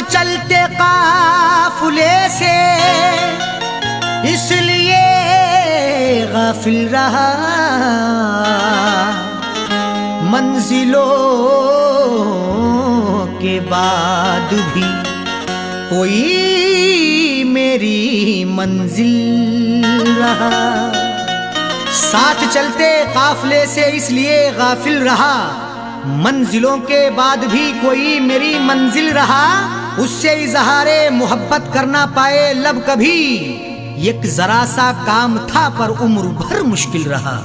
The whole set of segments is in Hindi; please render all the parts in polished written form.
चलते काफिले से इसलिए गाफिल रहा, मंजिलों के बाद भी कोई मेरी मंजिल रहा। साथ चलते काफिले से इसलिए गाफिल रहा, मंजिलों के बाद भी कोई मेरी मंजिल रहा। उससे इजहारे मोहब्बत करना पाए लब कभी, एक जरा सा काम था पर उम्र भर मुश्किल रहा।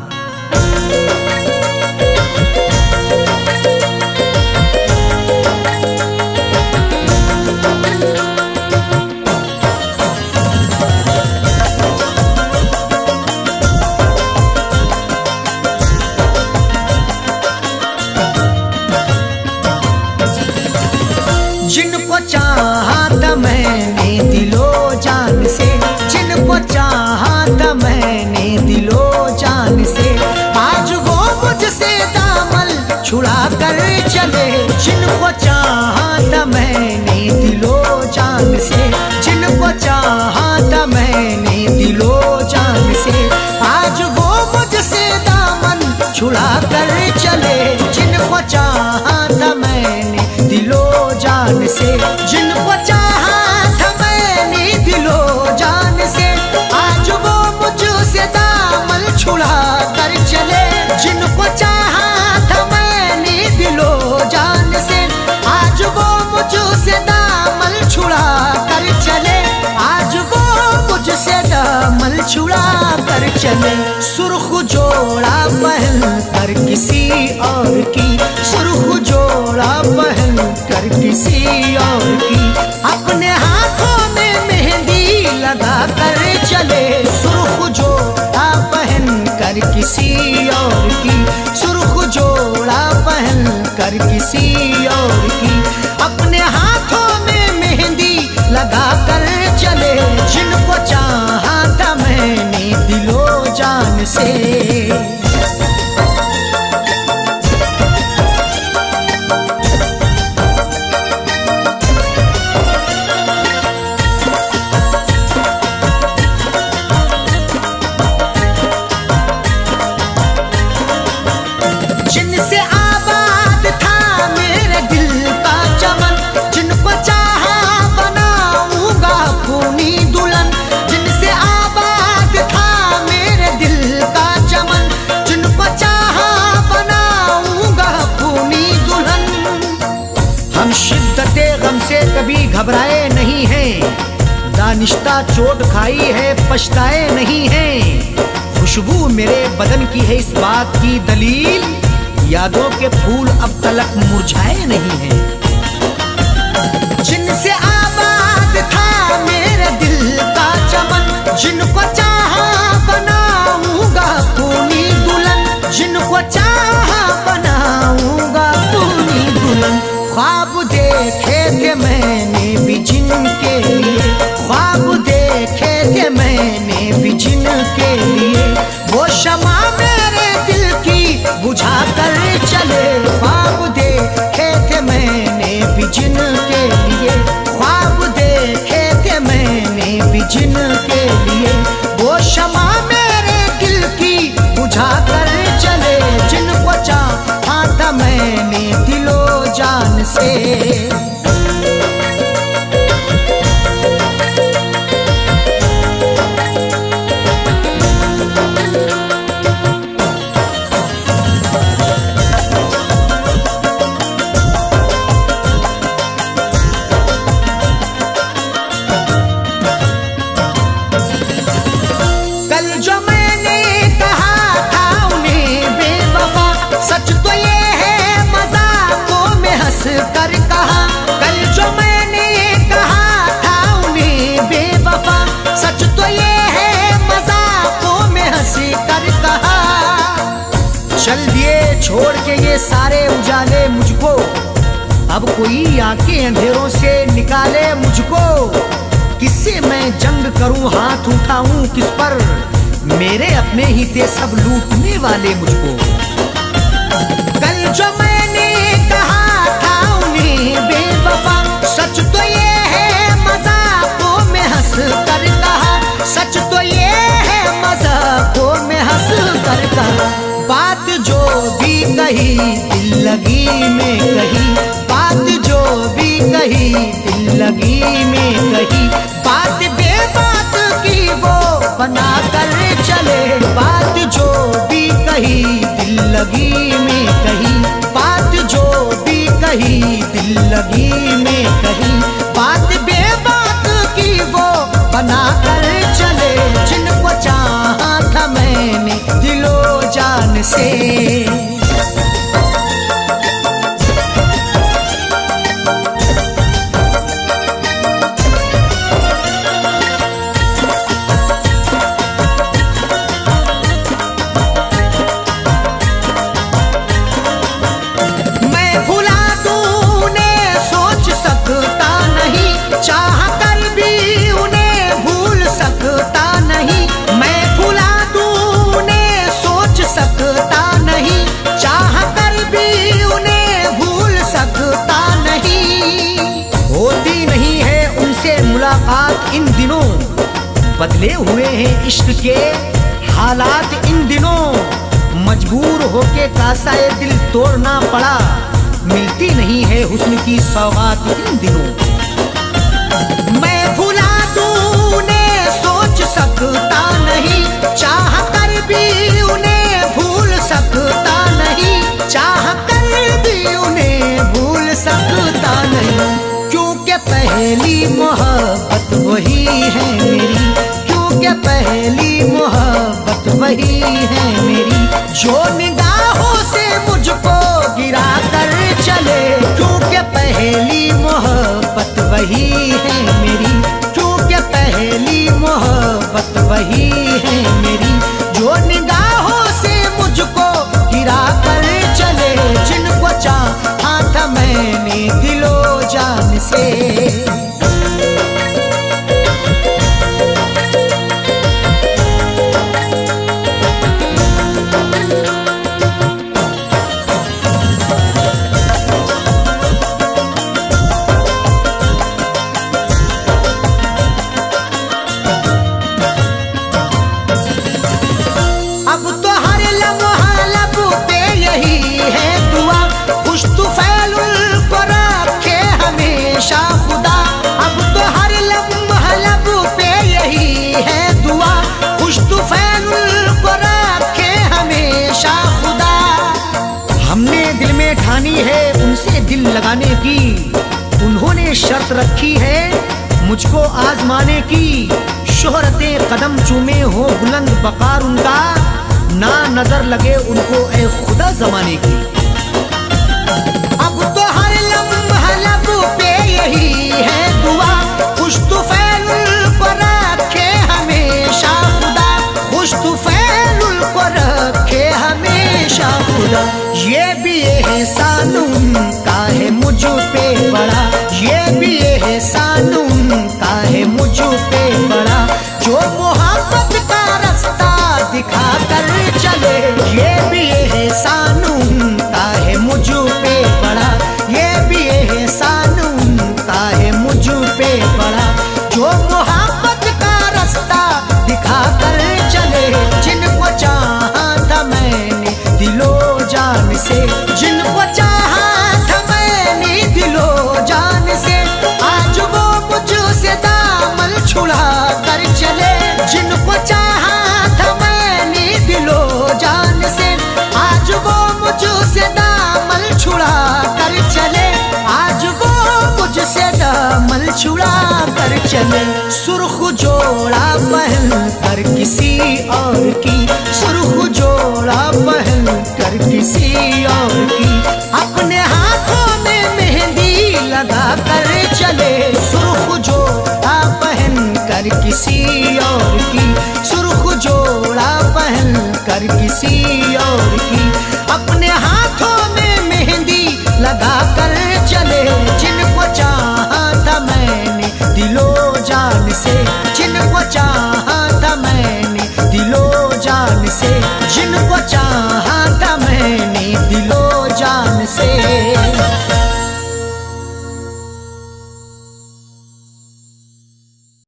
जिनको चाहा था मैंने दिलो जान से, जिनको चाहा था मैंने दिलो जान से, आज वो मुझसे दामन छुड़ा कर चले। जिनको चाहा था मैंने दिलो जान से, जिनको चाहा था मैंने दिलो जान से, आज वो मुझसे दामन छुड़ा कर चले। जिनको चाहा था मैंने दिलो जान से, जिनको चाहा था मैंने दिलो जान से, आज वो मुझसे दामन छुड़ा कर चले। जिनको चाहा था मैंने दिलो जान से, आज वो मुझसे दामन छुड़ा कर चले। आज वो मुझसे दामन छुड़ा कर चले। सुर्ख जोड़ा पहन कर किसी और की, सुर्ख जोड़ा पहन कर किसी और की, अपने हाथों में मेहंदी लगा कर चले। सुर्ख जोड़ा पहन कर किसी और की, सुर्ख जोड़ा पहन कर किसी और की, अपने हाथों में मेहंदी लगा कर चले। जिनको चाहा था मैंने दिलो जान से। जिनसे आबाद था मेरे दिल का चमन, जिनको चाहा बनाऊंगा अपनी दुल्हन। जिनसे आबाद था मेरे दिल का चमन, जिनको चाहा बनाऊंगा अपनी दुल्हन। हम शिद्दते गम से कभी घबराए नहीं हैं, दानिश्ता चोट खाई है पछताए नहीं हैं। खुशबू मेरे बदन की है इस बात की दलील, यादों के फूल अब तलक मुरझाए नहीं हैं। जिनसे आबाद था मेरे दिल का चमन, जिनको चाहा बनाऊंगा अपनी दुल्हन। जिनको चाहा बनाऊंगा अपनी दुल्हन। ख्वाब देखे थे मैंने भी जिनके लिए, ख्वाब देखे थे मैंने भी जिनके लिए, वो शमा मेरे दिल की बुझा कर चले। ख्वाब देखे थे मैंने भी जिनके लिए, ख्वाब देखे थे मैंने भी जिनके लिए, वो शमा मेरे दिल की बुझा कर चले। जिनको चाहा था मैंने दिलो जान से। कर कहा कल जो मैंने कहा था उन्हें बेवफा, सच तो ये है मजाकों में हंस कर कहा। चल दिए छोड़ के ये सारे उजाले मुझको, अब कोई आके अंधेरों से निकाले मुझको। किससे मैं जंग करूं हाथ उठाऊं किस पर, मेरे अपने ही थे सब लूटने वाले मुझको। कल जो मैंने कहा था उन्हें बेवफा, सच तो ये कही दिल लगी में कही, बात जो भी कही दिल लगी में कही, बात बेबात की वो बना कर चले, बात जो भी कही दिल लगी में कही, बात जो भी कही दिल लगी में कही, बात बेबात की वो बना कर चले, जिनको चाहा था मैंने दिलो जान से। मैं भुला दूं उन्हें सोच सकता नहीं, चाह कर भी उन्हें भूल सकता नहीं, मैं भुला दूं उन्हें सोच सकता नहीं, चाह कर भी उन्हें भूल सकता नहीं। होती नहीं है उनसे मुलाकात इन दिनों, बदले हुए हैं इश्क के हालात इन दिनों, मजबूर होके कासाए दिल तोड़ना पड़ा, मिलती नहीं है हुस्न की सौगात इन दिनों। मैं भुला दूं उन्हें सोच सकता नहीं, चाह कर भी उन्हें भूल सकता नहीं, चाह कर भी उन्हें भूल सकता नहीं, क्योंकि पहली मोहब्बत वही है मेरी, क्योंकि पहली मोहब्बत वही है मेरी, जो निगाहों से मुझको गिरा कर चले, क्योंकि पहली मोहब्बत वही है मेरी, क्योंकि पहली मोहब्बत वही है मेरी, जो निगाहों से मुझको गिरा कर चले, जिनको चाहा था मैंने दिलो जान से। अब तो हर लम्हा लब पे यही है दुआ, खुश तुफैलुल को रखे हमेशा खुदा, अब तो हर लम्हा लब पे यही है दुआ, खुश तुफैलुल को रखे हमेशा खुदा। हमने दिल में ठानी है उनसे दिल लगाने की, उन्होंने शर्त रखी है मुझको आजमाने की, शोहरते कदम चूमे हो बुलंद बकार उनका, ना नजर लगे उनको ए खुदा जमाने की। अब तो हर लम्हा लब पे यही है दुआ, खुश तुफैलुल को रखे हमेशा खुदा, खुश तुफैलुल को रखे हमेशा खुदा। ये भी एहसान उनका है मुझ पे बड़ा, ये भी एहसान उनका है मुझ पे बड़ा, जो मोहब्बत का रास्ता दिखा कर चले, ये भी एहसान उनका है मुझ पे बड़ा, ये भी एहसान उनका है मुझ पे बड़ा, जो मोहब्बत का रास्ता दिखा कर चले, जिनको चाहा था मैंने दिलो जान से, जिनको चाहा था मैंने दिलो जान से, आज वो मुझसे दामन छुड़ा कर चले, जिनको चाहा था मैंने दिलो जान से, आज वो मुझसे दामन छुड़ा कर चले, आज वो मुझसे दामन छुड़ा कर चले। सुर्ख जोड़ा पहन कर किसी और की, सुर्ख जोड़ा पहन कर किसी और की, अपने हाथों में मेहंदी लगा कर चले, सुर्ख जोड़ा पहन कर किसी और की, सुर्ख जोड़ा पहन कर किसी और की, अपने हाथों में मेहंदी लगा कर चले, जिनको चाहा था मैंने दिलो जान से, जिनको चाहा था मैंने दिलो जान से, जिनको चाहा था मैंने दिलो जान से।